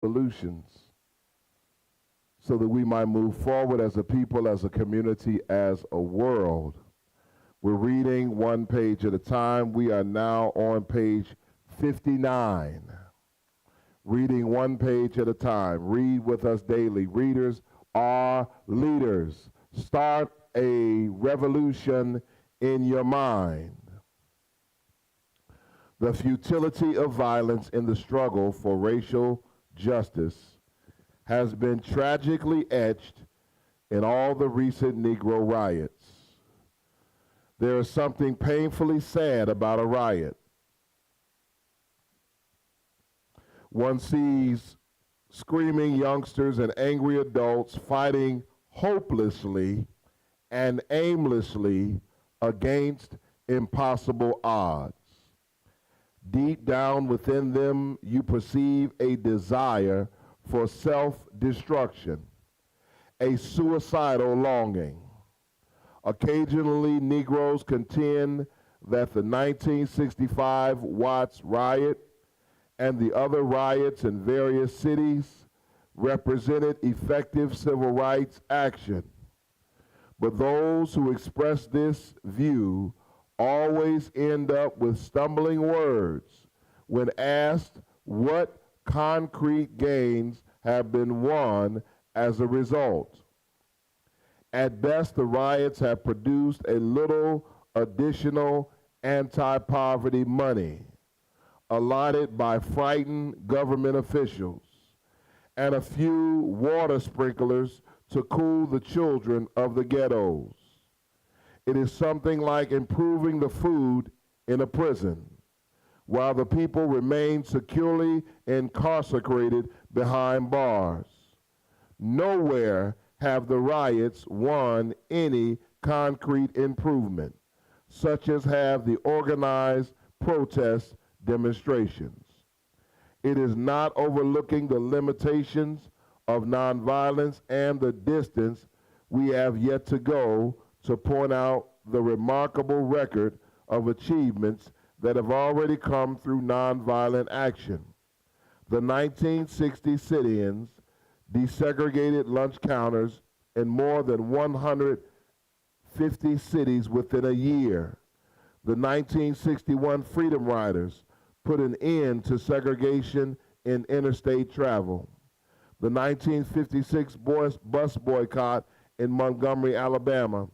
solutions so that we might move forward as a people, as a community, as a world. We're reading one page at a time. We are now on page 59. Reading one page at a time. Read with us daily. Readers are leaders. Start a revolution in your mind. The futility of violence in the struggle for racial justice has been tragically etched in all the recent Negro riots. There is something painfully sad about a riot. One sees screaming youngsters and angry adults fighting hopelessly and aimlessly against impossible odds. Deep down within them, you perceive a desire for self-destruction, a suicidal longing. Occasionally, Negroes contend that the 1965 Watts riot and the other riots in various cities represented effective civil rights action. But those who express this view always end up with stumbling words when asked what concrete gains have been won as a result. At best, the riots have produced a little additional anti-poverty money allotted by frightened government officials and a few water sprinklers to cool the children of the ghettos. It is something like improving the food in a prison, while the people remain securely incarcerated behind bars. Nowhere have the riots won any concrete improvement, such as have the organized protest demonstrations. It is not overlooking the limitations of nonviolence and the distance we have yet to go to point out the remarkable record of achievements that have already come through nonviolent action. The 1960 sit-ins desegregated lunch counters in more than 150 cities within a year. The 1961 Freedom Riders put an end to segregation in interstate travel. The 1956 bus boycott in Montgomery, Alabama,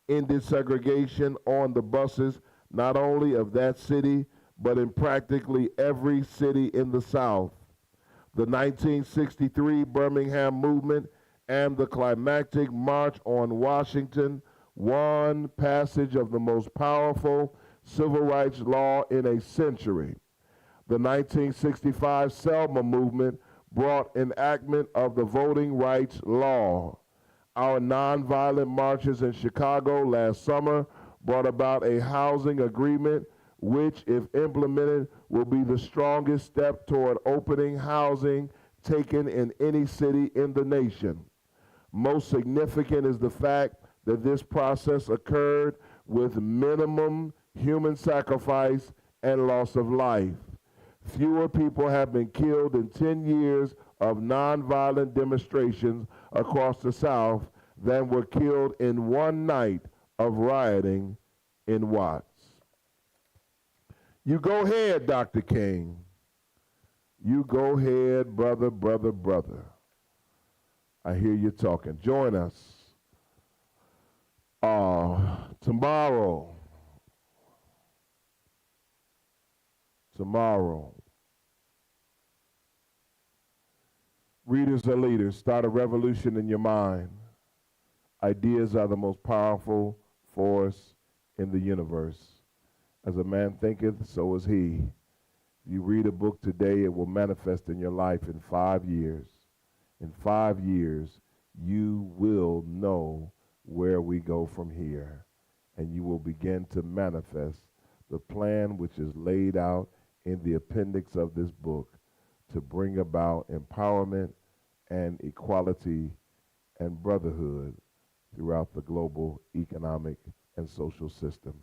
ended segregation on the buses not only of that city, but in practically every city in the South. The 1963 Birmingham movement and the climactic March on Washington won passage of the most powerful civil rights law in a century. The 1965 Selma movement brought enactment of the voting rights law. Our nonviolent marches in Chicago last summer brought about a housing agreement which, if implemented, will be the strongest step toward opening housing taken in any city in the nation. Most significant is the fact that this process occurred with minimum human sacrifice and loss of life. Fewer people have been killed in 10 years of nonviolent demonstrations across the South than were killed in one night of rioting in Watts. You go ahead, Dr. King. You go ahead, brother, brother, brother. I hear you talking. Join us tomorrow. Readers are leaders. Start a revolution in your mind. Ideas are the most powerful force in the universe. As a man thinketh, so is he. If you read a book today, it will manifest in your life in 5 years. In 5 years, you will know where we go from here, and you will begin to manifest the plan which is laid out in the appendix of this book to bring about empowerment and equality and brotherhood throughout the global economic and social system.